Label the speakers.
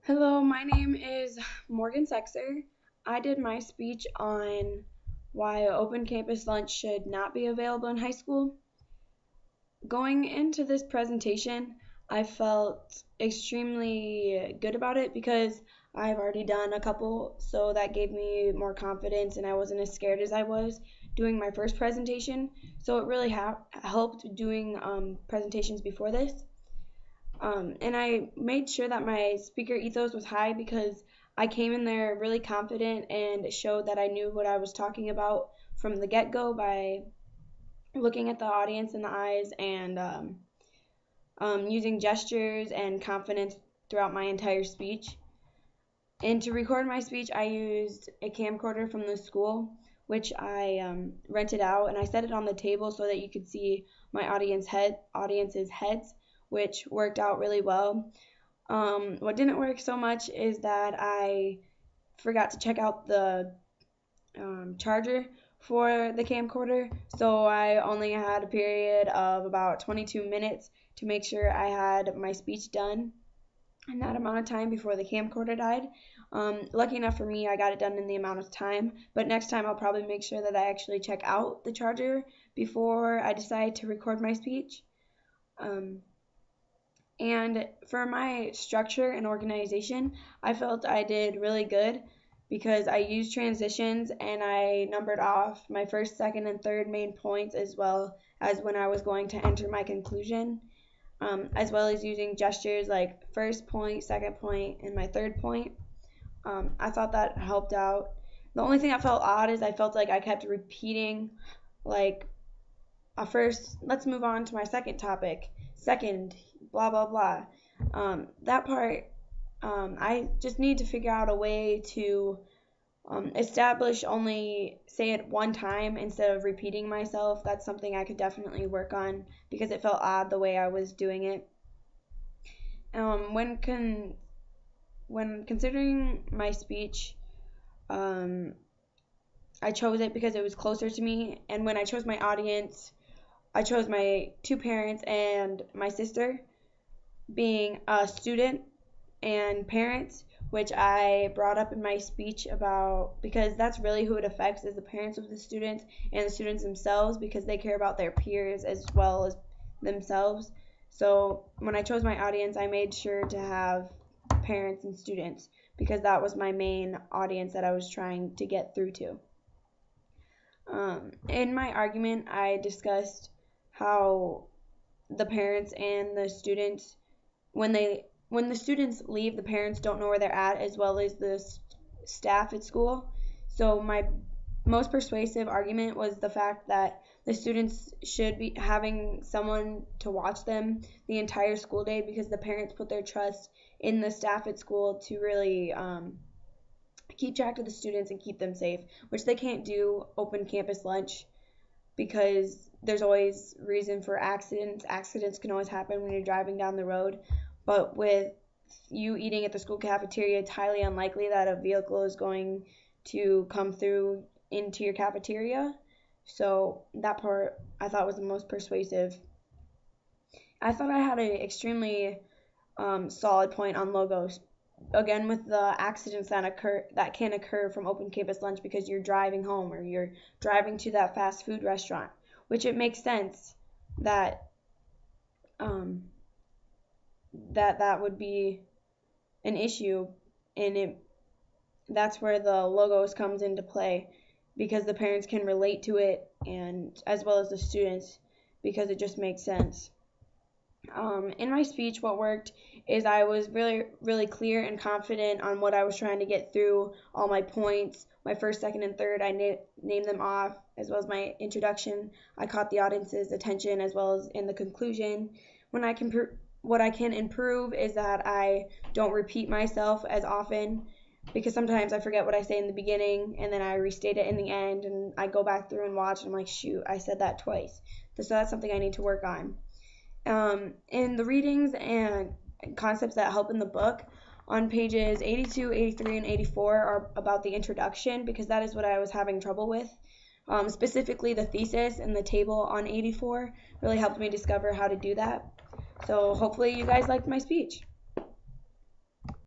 Speaker 1: Hello, my name is Morgan Sechser. I did my speech on why open campus lunch should not be available in high school. Going into this presentation, I felt extremely good about it because I've already done a couple, so that gave me more confidence and I wasn't as scared as I was doing my first presentation. So it really helped doing presentations before this. And I made sure that my speaker ethos was high because I came in there really confident and showed that I knew what I was talking about from the get-go by looking at the audience in the eyes and using gestures and confidence throughout my entire speech. And to record my speech, I used a camcorder from the school, which I rented out, and I set it on the table so that you could see my audience's heads, which worked out really well. What didn't work so much is that I forgot to check out the charger for the camcorder, so I only had a period of about 22 minutes to make sure I had my speech done in that amount of time before the camcorder died. Lucky enough for me, I got it done in the amount of time, but next time I'll probably make sure that I actually check out the charger before I decide to record my speech. And for my structure and organization, I felt I did really good because I used transitions and I numbered off my first, second, and third main points as well as when I was going to enter my conclusion, as well as using gestures like first point, second point, and my third point. I thought that helped out. The only thing that felt odd is I felt like I kept repeating, like, first, let's move on to my second topic. Second, blah, blah, blah. That part, I just need to figure out a way to establish only say it one time instead of repeating myself. That's something I could definitely work on because it felt odd the way I was doing it. When considering my speech, I chose it because it was closer to me, and when I chose my audience, I chose my two parents and my sister, being a student and parents, which I brought up in my speech about because that's really who it affects is the parents of the students and the students themselves because they care about their peers as well as themselves. So when I chose my audience, I made sure to have parents and students because that was my main audience that I was trying to get through to. In my argument, I discussed how the parents and the students, when the students leave, the parents don't know where they're at as well as the staff at school. So my most persuasive argument was the fact that the students should be having someone to watch them the entire school day because the parents put their trust in the staff at school to really keep track of the students and keep them safe, which they can't do open campus lunch because there's always reason for accidents. Accidents can always happen when you're driving down the road, but with you eating at the school cafeteria, it's highly unlikely that a vehicle is going to come through into your cafeteria. So that part I thought was the most persuasive. I thought I had an extremely solid point on logos. Again, with the accidents that can occur from open campus lunch because you're driving home or you're driving to that fast food restaurant, which it makes sense that that would be an issue, and that's where the logos comes into play because the parents can relate to it and as well as the students because it just makes sense. In my speech, what worked is I was really, really clear and confident on what I was trying to get through, all my points, my first, second, and third. I named them off, as well as my introduction. I caught the audience's attention, as well as in the conclusion. What I can improve is that I don't repeat myself as often, because sometimes I forget what I say in the beginning, and then I restate it in the end, and I go back through and watch, and I'm like, shoot, I said that twice. So that's something I need to work on. In the readings and concepts that help in the book, on pages 82, 83, and 84 are about the introduction because that is what I was having trouble with. Specifically, the thesis and the table on 84 really helped me discover how to do that. So hopefully you guys liked my speech.